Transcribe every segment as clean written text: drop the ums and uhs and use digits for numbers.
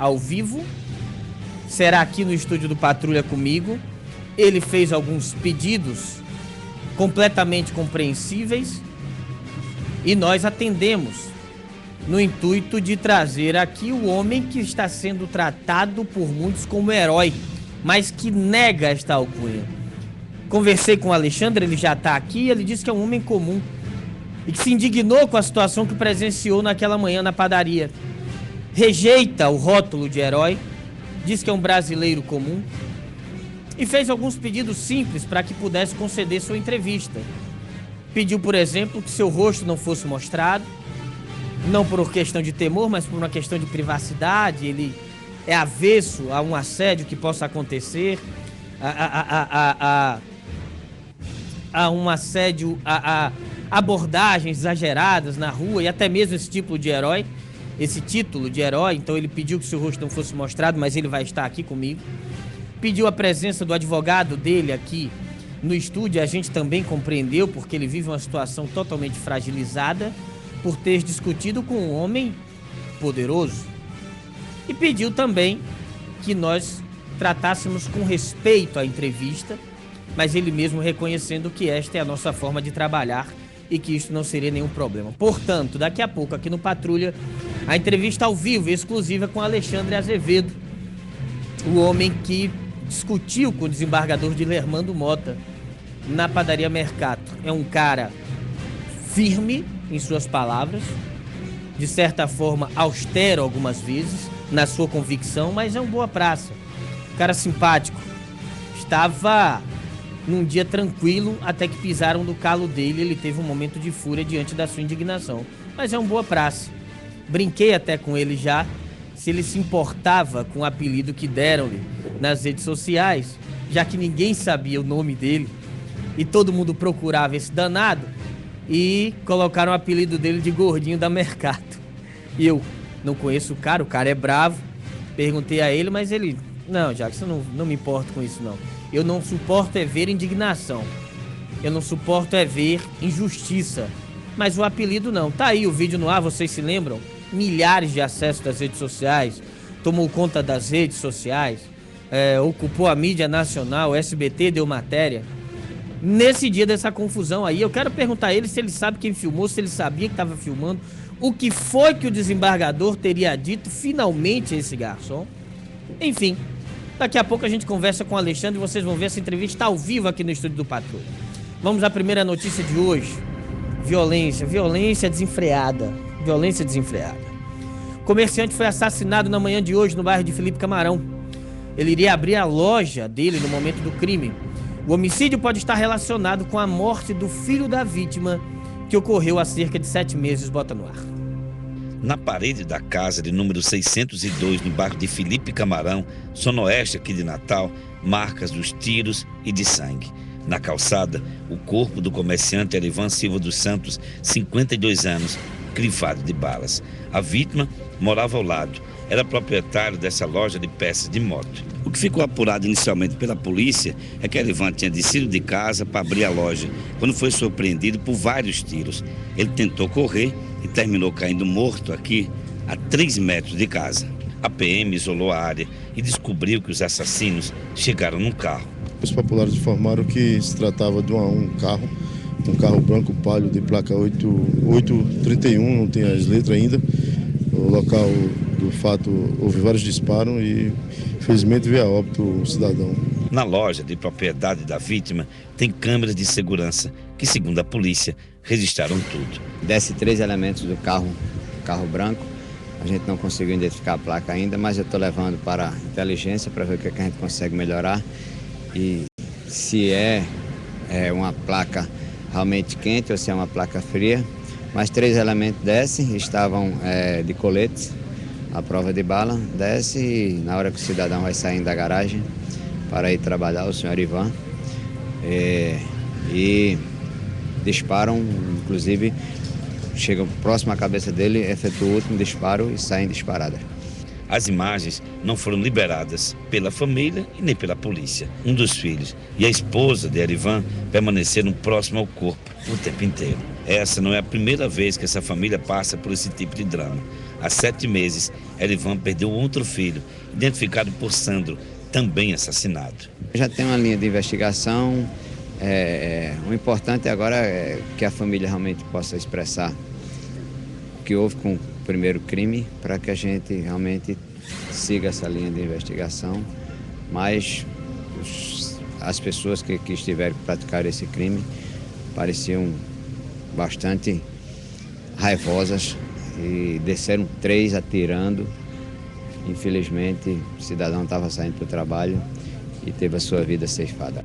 ao vivo, será aqui no estúdio do Patrulha comigo. Ele fez alguns pedidos completamente compreensíveis e nós atendemos no intuito de trazer aqui o homem que está sendo tratado por muitos como herói, mas que nega esta alcunha. Conversei com o Alexandre, ele já está aqui, ele disse que é um homem comum e que se indignou com a situação que presenciou naquela manhã na padaria. Rejeita o rótulo de herói, diz que é um brasileiro comum e fez alguns pedidos simples para que pudesse conceder sua entrevista. Pediu, por exemplo, que seu rosto não fosse mostrado, não por questão de temor, mas por uma questão de privacidade. Ele é avesso a um assédio que possa acontecer, a um assédio, a abordagens exageradas na rua e até mesmo esse título de herói. Então ele pediu que seu rosto não fosse mostrado, mas ele vai estar aqui comigo. Pediu a presença do advogado dele aqui no estúdio, a gente também compreendeu, porque ele vive uma situação totalmente fragilizada por ter discutido com um homem poderoso. E pediu também que nós tratássemos com respeito a entrevista, mas ele mesmo reconhecendo que esta é a nossa forma de trabalhar e que isso não seria nenhum problema. Portanto, daqui a pouco aqui no Patrulha, a entrevista ao vivo, exclusiva com Alexandre Azevedo, o homem que discutiu com o desembargador Dilermando Mota na padaria Mercato. É um cara firme em suas palavras, de certa forma austero algumas vezes na sua convicção, mas é um boa praça, cara simpático. Estava num dia tranquilo até que pisaram no calo dele, ele teve um momento de fúria diante da sua indignação, mas é um boa praça. Brinquei até com ele já, se ele se importava com o apelido que deram-lhe nas redes sociais, já que ninguém sabia o nome dele e todo mundo procurava esse danado, e colocaram o apelido dele de Gordinho da Mercato. E eu não conheço o cara é bravo, perguntei a ele, mas ele, não, Jackson, não me importo com isso não. Eu não suporto é ver indignação, eu não suporto é ver injustiça, mas o apelido não. Tá aí o vídeo no ar, vocês se lembram? Milhares de acessos das redes sociais, tomou conta das redes sociais, ocupou a mídia nacional, o SBT deu matéria. Nesse dia dessa confusão aí, eu quero perguntar a ele se ele sabe quem filmou, se ele sabia que estava filmando, o que foi que o desembargador teria dito finalmente a esse garçom. Enfim, daqui a pouco a gente conversa com o Alexandre e vocês vão ver essa entrevista ao vivo aqui no estúdio do Patrulha. Vamos à primeira notícia de hoje. Violência desenfreada. Comerciante foi assassinado na manhã de hoje no bairro de Felipe Camarão. Ele iria abrir a loja dele no momento do crime. O homicídio pode estar relacionado com a morte do filho da vítima, que ocorreu há cerca de 7 meses. Bota no ar. Na parede da casa de número 602, no bairro de Felipe Camarão, zona oeste aqui de Natal, marcas dos tiros e de sangue. Na calçada, o corpo do comerciante Erivan Silva dos Santos, 52 anos, crivado de balas. A vítima morava ao lado, era proprietário dessa loja de peças de moto. O que ficou apurado inicialmente pela polícia é que Erivan tinha descido de casa para abrir a loja, quando foi surpreendido por vários tiros. Ele tentou correr e terminou caindo morto aqui, a 3 metros de casa. A PM isolou a área e descobriu que os assassinos chegaram num carro. Os populares informaram que se tratava de um carro branco palio de placa 831, não tem as letras ainda. O local do fato houve vários disparos e infelizmente veio a óbito o cidadão. Na loja de propriedade da vítima tem câmeras de segurança que, segundo a polícia, registraram tudo. Desce 3 elementos do carro branco. A gente não conseguiu identificar a placa ainda, mas eu estou levando para a inteligência para ver o que a gente consegue melhorar. E se é uma placa realmente quente ou se é uma placa fria. Mas 3 elementos descem, estavam de coletes, à prova de bala, desce e na hora que o cidadão vai saindo da garagem para ir trabalhar, o senhor Ivan, e disparam, inclusive chegam próximo à cabeça dele, efetuam o último disparo e saem disparadas. As imagens não foram liberadas pela família e nem pela polícia. Um dos filhos e a esposa de Erivan permaneceram próximo ao corpo o tempo inteiro. Essa não é a primeira vez que essa família passa por esse tipo de drama. Há 7 meses, Erivan perdeu outro filho, identificado por Sandro, também assassinado. Já tem uma linha de investigação. O importante agora é que a família realmente possa expressar o que houve com o primeiro crime, para que a gente realmente siga essa linha de investigação. Mas as pessoas que estiveram praticando esse crime pareciam bastante raivosas e desceram 3 atirando. Infelizmente, o cidadão estava saindo para o trabalho e teve a sua vida ceifada.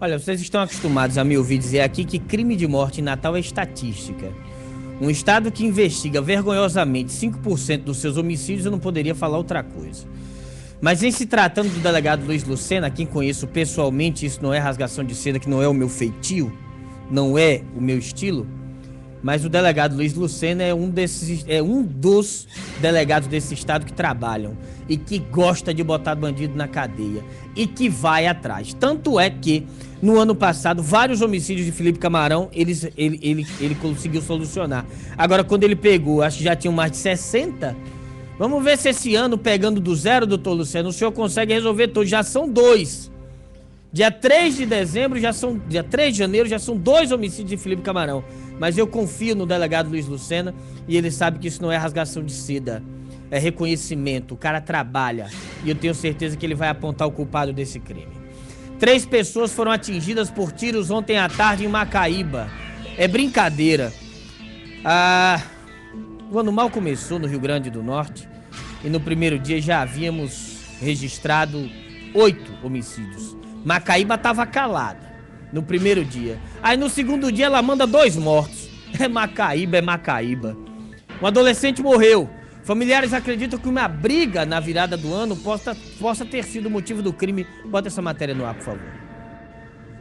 Olha, vocês estão acostumados a me ouvir dizer aqui que crime de morte em Natal é estatística. Um estado que investiga vergonhosamente 5% dos seus homicídios, eu não poderia falar outra coisa. Mas em se tratando do delegado Luiz Lucena, quem conheço pessoalmente, isso não é rasgação de seda, que não é o meu feitio, não é o meu estilo, mas o delegado Luiz Lucena é um dos delegados desse estado que trabalham e que gosta de botar bandido na cadeia e que vai atrás. Tanto é que no ano passado vários homicídios de Felipe Camarão ele conseguiu solucionar. Agora, quando ele pegou, acho que já tinham mais de 60. Vamos ver se esse ano, pegando do zero, doutor Luciano, o senhor consegue resolver todos. Já são 2. Dia 3 de dezembro, dia 3 de janeiro, já são 2 homicídios de Felipe Camarão. Mas eu confio no delegado Luiz Lucena e ele sabe que isso não é rasgação de seda. É reconhecimento, o cara trabalha. E eu tenho certeza que ele vai apontar o culpado desse crime. 3 pessoas foram atingidas por tiros ontem à tarde em Macaíba. É brincadeira. O ano mal começou no Rio Grande do Norte. E no primeiro dia já havíamos registrado 8 homicídios. Macaíba estava calada no primeiro dia. Aí no segundo dia ela manda 2 mortos. É Macaíba. Um adolescente morreu. Familiares acreditam que uma briga na virada do ano possa ter sido o motivo do crime. Bota essa matéria no ar, por favor.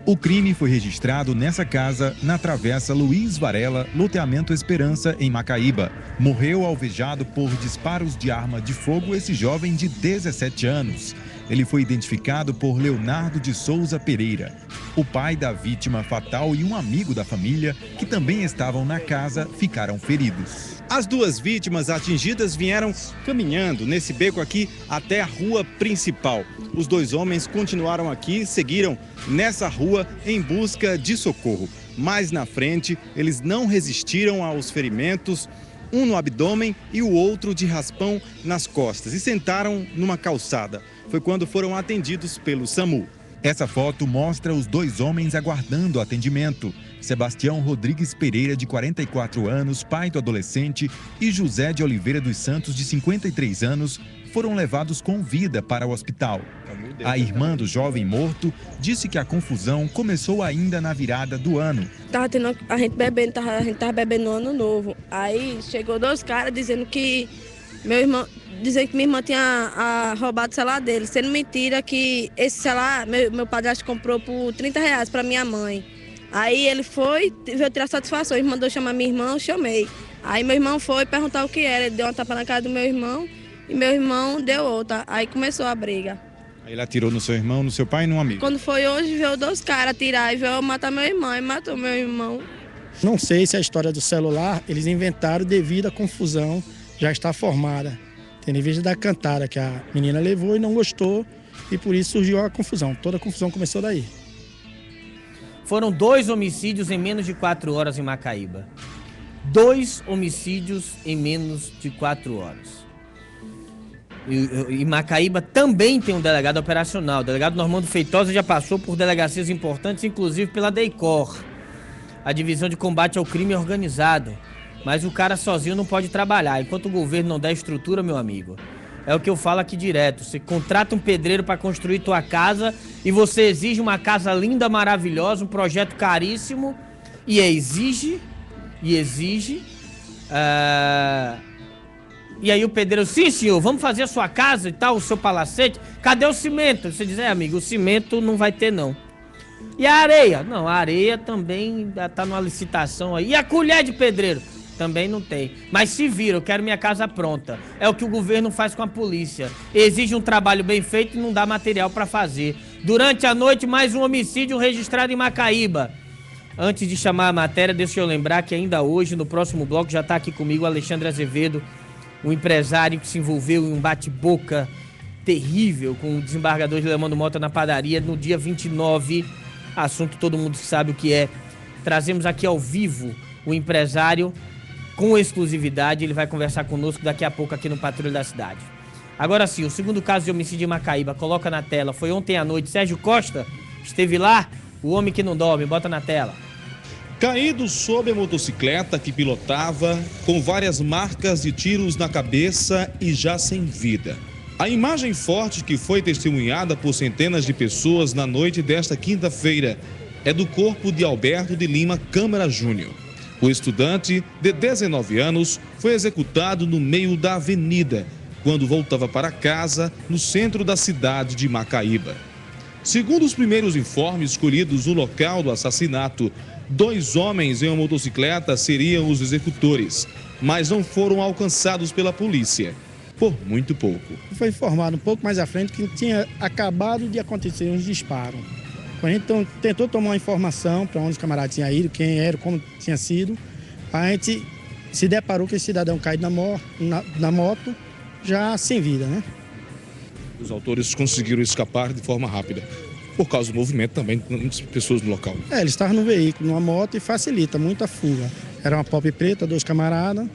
O crime foi registrado nessa casa, na Travessa Luiz Varela, loteamento Esperança, em Macaíba. Morreu alvejado por disparos de arma de fogo esse jovem de 17 anos. Ele foi identificado por Leonardo de Souza Pereira. O pai da vítima fatal e um amigo da família, que também estavam na casa, ficaram feridos. As 2 vítimas atingidas vieram caminhando nesse beco aqui até a rua principal. Os 2 homens continuaram aqui, seguiram nessa rua em busca de socorro. Mais na frente, eles não resistiram aos ferimentos, um no abdômen e o outro de raspão nas costas, e sentaram numa calçada. Foi quando foram atendidos pelo SAMU. Essa foto mostra os 2 homens aguardando atendimento. Sebastião Rodrigues Pereira, de 44 anos, pai do adolescente, e José de Oliveira dos Santos, de 53 anos, foram levados com vida para o hospital. A irmã do jovem morto disse que a confusão começou ainda na virada do ano. A gente tava bebendo no ano novo. Aí chegou 2 caras dizendo que minha irmã tinha roubado o celular dele. Sendo mentira que esse celular, meu padrasto comprou por R$30 para minha mãe. Aí ele veio tirar satisfação, ele mandou chamar minha irmã, eu chamei. Aí meu irmão foi perguntar o que era, ele deu uma tapa na cara do meu irmão e meu irmão deu outra. Aí começou a briga. Aí ele atirou no seu irmão, no seu pai e no amigo? Quando foi hoje, veio 2 caras atirar e veio matar meu irmão e matou meu irmão. Não sei se a história do celular eles inventaram devido à confusão já está formada. Tendo em vista da cantada que a menina levou e não gostou e por isso surgiu a confusão. Toda a confusão começou daí. Foram 2 homicídios em menos de 4 horas em Macaíba. 2 homicídios em menos de 4 horas. E Macaíba também tem um delegado operacional. O delegado Normando Feitosa já passou por delegacias importantes, inclusive pela DEICOR, a Divisão de Combate ao Crime Organizado. Mas o cara sozinho não pode trabalhar. Enquanto o governo não der estrutura, meu amigo, é o que eu falo aqui direto. Você contrata um pedreiro para construir tua casa e você exige uma casa linda, maravilhosa, um projeto caríssimo e exige. E aí o pedreiro, sim senhor, vamos fazer a sua casa e tal, o seu palacete. Cadê o cimento? Você diz, amigo, o cimento não vai ter não. E a areia? Não, a areia também tá numa licitação aí. E a colher de pedreiro? Também não tem. Mas se vira, eu quero minha casa pronta. É o que o governo faz com a polícia. Exige um trabalho bem feito e não dá material para fazer. Durante a noite, mais um homicídio registrado em Macaíba. Antes de chamar a matéria, deixa eu lembrar que ainda hoje, no próximo bloco, já está aqui comigo o Alexandre Azevedo, um empresário que se envolveu em um bate-boca terrível com o desembargador de Leomando Mota na padaria no dia 29. Assunto todo mundo sabe o que é. Trazemos aqui ao vivo o empresário com exclusividade. Ele vai conversar conosco daqui a pouco aqui no Patrulha da Cidade. Agora sim, o segundo caso de homicídio em Macaíba, coloca na tela. Foi ontem à noite. Sérgio Costa esteve lá. O homem que não dorme, bota na tela. Caído sob a motocicleta que pilotava, com várias marcas de tiros na cabeça e já sem vida. A imagem forte que foi testemunhada por centenas de pessoas na noite desta quinta-feira é do corpo de Alberto de Lima Câmara Júnior. O estudante, de 19 anos, foi executado no meio da avenida, quando voltava para casa, no centro da cidade de Macaíba. Segundo os primeiros informes colhidos no local do assassinato, 2 homens em uma motocicleta seriam os executores, mas não foram alcançados pela polícia, por muito pouco. Foi informado um pouco mais à frente que tinha acabado de acontecer uns disparos. A gente tentou tomar uma informação para onde os camaradas tinham ido, quem era, como tinha sido. A gente se deparou com esse cidadão caído na moto, já sem vida, né? Os autores conseguiram escapar de forma rápida, por causa do movimento também de muitas pessoas no local. Eles estavam no veículo, numa moto, e facilita muito a fuga. Era uma pop preta, 2 camaradas,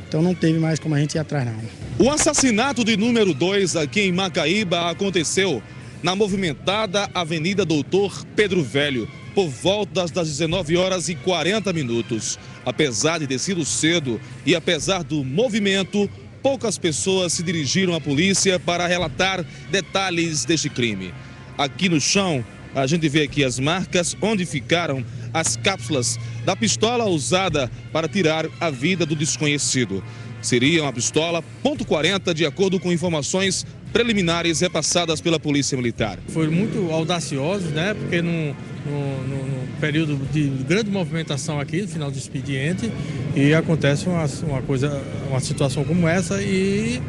então não teve mais como a gente ir atrás, não. O assassinato de número 2 aqui em Macaíba aconteceu na movimentada Avenida Doutor Pedro Velho, por volta das 19h40. Apesar de ter sido cedo e apesar do movimento, poucas pessoas se dirigiram à polícia para relatar detalhes deste crime. Aqui no chão, a gente vê aqui as marcas onde ficaram as cápsulas da pistola usada para tirar a vida do desconhecido. Seria uma pistola .40, de acordo com informações preliminares repassadas pela Polícia Militar. Foi muito audacioso, né? Porque no período de grande movimentação aqui, no final do expediente, e acontece uma situação como essa e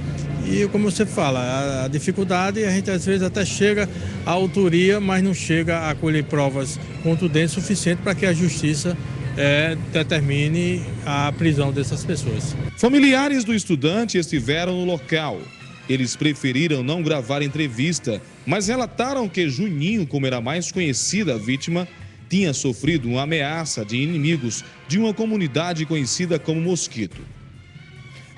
como você fala, a dificuldade, a gente às vezes até chega à autoria, mas não chega a colher provas contundentes suficientes para que a justiça determine a prisão dessas pessoas. Familiares do estudante estiveram no local. Eles preferiram não gravar entrevista, mas relataram que Juninho, como era mais conhecida a vítima, tinha sofrido uma ameaça de inimigos de uma comunidade conhecida como Mosquito.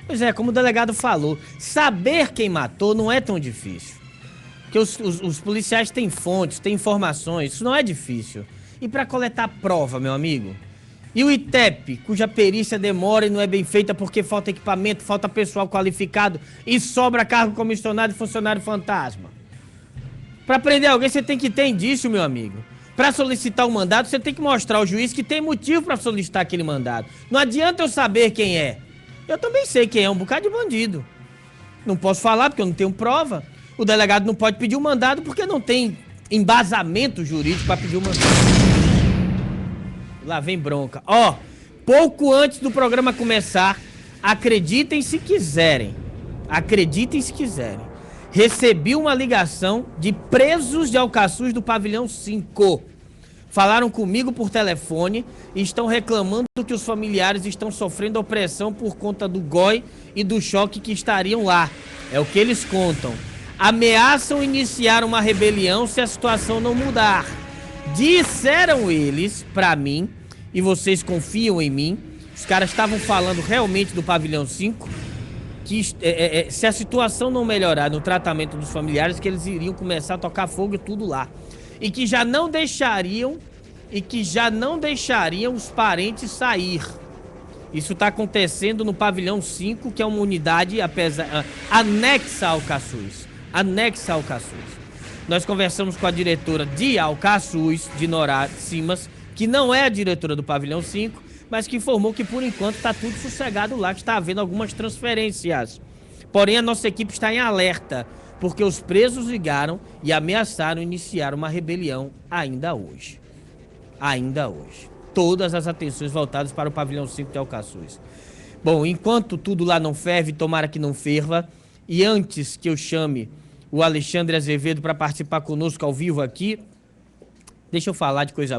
Pois é, como o delegado falou, saber quem matou não é tão difícil. Porque os policiais têm fontes, têm informações, isso não é difícil. E para coletar prova, meu amigo? E o ITEP, cuja perícia demora e não é bem feita porque falta equipamento, falta pessoal qualificado e sobra cargo comissionado e funcionário fantasma. Para prender alguém, você tem que ter indício, meu amigo. Para solicitar um mandado, você tem que mostrar ao juiz que tem motivo para solicitar aquele mandado. Não adianta eu saber quem é. Eu também sei quem é, um bocado de bandido. Não posso falar porque eu não tenho prova. O delegado não pode pedir um mandado porque não tem embasamento jurídico para pedir um mandado. Lá vem bronca. Ó, pouco antes do programa começar, acreditem se quiserem. Acreditem se quiserem. Recebi uma ligação de presos de Alcaçuz do Pavilhão 5. Falaram comigo por telefone e estão reclamando que os familiares estão sofrendo opressão por conta do GOI e do choque que estariam lá. É o que eles contam. Ameaçam iniciar uma rebelião se a situação não mudar. Disseram eles pra mim, e vocês confiam em mim, os caras estavam falando realmente do Pavilhão 5, que se a situação não melhorar no tratamento dos familiares, que eles iriam começar a tocar fogo e tudo lá. E que já não deixariam os parentes sair. Isso está acontecendo no Pavilhão 5, que é uma unidade anexa ao Alcaçuz. Anexa ao Alcaçuz. Nós conversamos com a diretora de Alcaçuz, de Norá Simas, que não é a diretora do Pavilhão 5, mas que informou que por enquanto está tudo sossegado lá, que está havendo algumas transferências. Porém, a nossa equipe está em alerta, porque os presos ligaram e ameaçaram iniciar uma rebelião ainda hoje. Ainda hoje. Todas as atenções voltadas para o Pavilhão 5 de Alcaçuz. Bom, enquanto tudo lá não ferve, tomara que não ferva, e antes que eu chame o Alexandre Azevedo para participar conosco ao vivo aqui, deixa eu falar de coisa